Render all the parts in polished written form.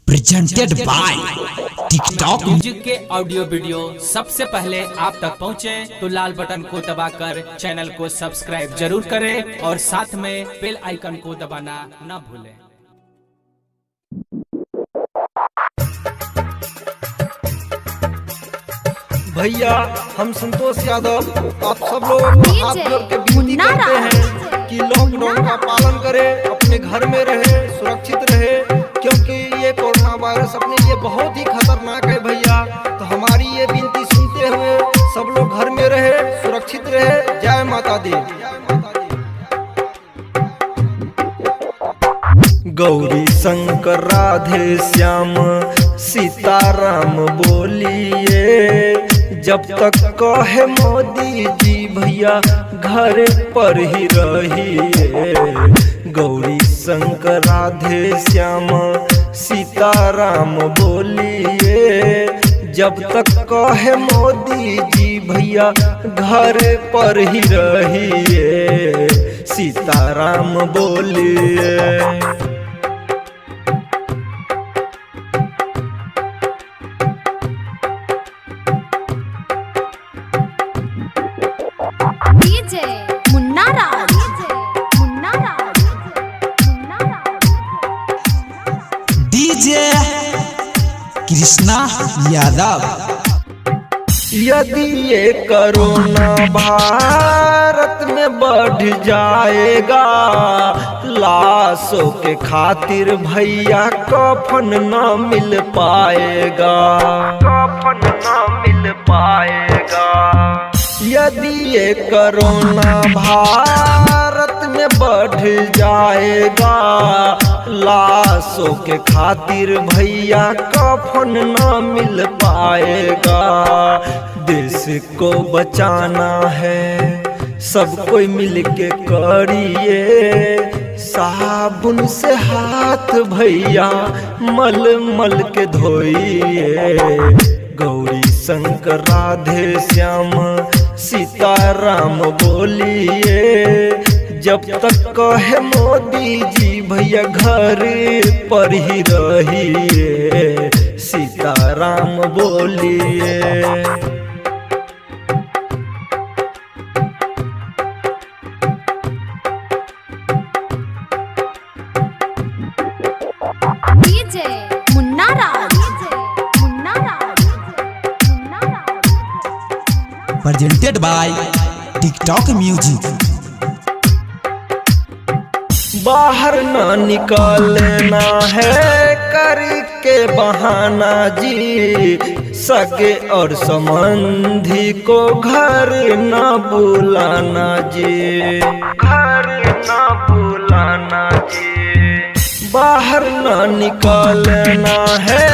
Presented by TikTok music के audio video सबसे पहले आप तक पहुंचे तो लाल बटन को दबाकर चैनल को सब्सक्राइब जरूर करें और साथ में बेल आइकन को दबाना न भूलें। भैया हम संतोष यादव आप सब लोग के विनती करते हैं कि लॉकडाउन का पालन करें, अपने घर में रहे, सुरक्षित रहे, क्योंकि ये कोरोना वायरस अपने लिए बहुत ही खतरनाक है भैया। तो हमारी ये विनती सुनते हुए सब लोग घर में रहे, सुरक्षित रहे। जय माता दी। गौरी शंकर राधे श्याम सीताराम बोलिए, जब तक कहे मोदी जी भैया घर पर ही रहिए। गौरी शंकर राधे श्याम सीताराम बोलिए, जब तक कहे मोदी जी भैया घर पर ही रहिए। सीताराम बोलिए। डीजे कृष्णा यादव। यदि ये कोरोना भारत में बढ़ जाएगा, लाशों के खातिर भैया कफन न मिल पाएगा, कफन न मिल पाएगा। यदि ये कोरोना भारत में बढ़ जाएगा, लाशों के खातिर भैया कफन न मिल पाएगा। देश को बचाना है, सब कोई मिल के करिए। साबुन से हाथ भैया मल मल के धोइए। गौरी शंकर राधे श्याम सीताराम बोलिए, जब तक कहे मोदी जी भैया घर पर ही रहिए। सीताराम बोलिए। Presented by TikTok music. बाहर न निकलना है करके बहाना जी, सगे और संबंधी को घर न बुलाना जी, घर न बुलाना जी। बाहर न निकलना है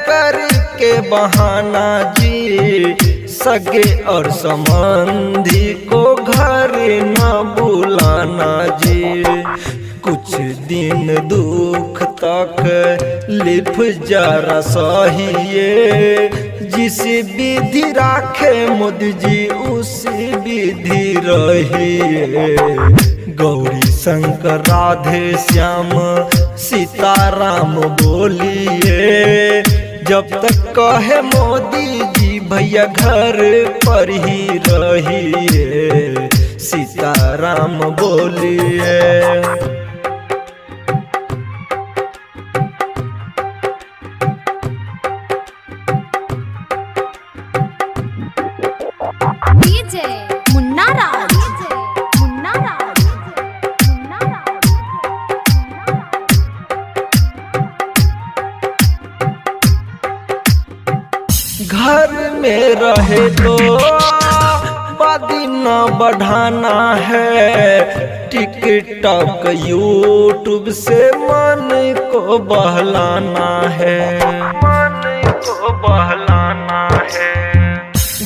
करके बहाना जी, सगे और संबंधी को घर न बुलाना जी। कुछ दिन दुख तक लिप जरा सहिए, जिस विधि राखे मोदी जी उसी विधि रहिए। गौरी शंकर राधे श्याम सीताराम बोलिए, जब तक कहे मोदी जी भैया घर पर ही रहिए। सीताराम बोलिए। घर में रहे तो आबादी न बढ़ाना है, टिकटॉक यूट्यूब से मन को बहलाना है, मन को बहलाना है।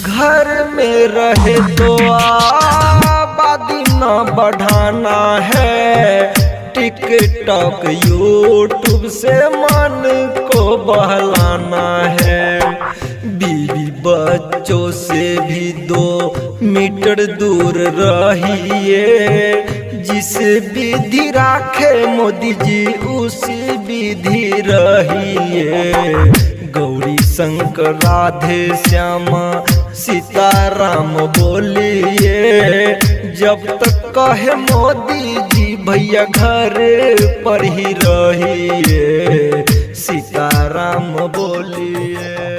घर में रहे तो आबादी न बढ़ाना है, टिकटॉक यूट्यूब से मन को बहलाना है। बीवी बच्चों से भी 2 मीटर दूर रहिए, जिस विधि राखे मोदी जी उसी विधि रहिए। गौरी शंकर राधे श्यामा सीताराम बोलिए। जब तक कहे मोदी जी भैया घर पर ही रहिए। सीताराम बोलिए।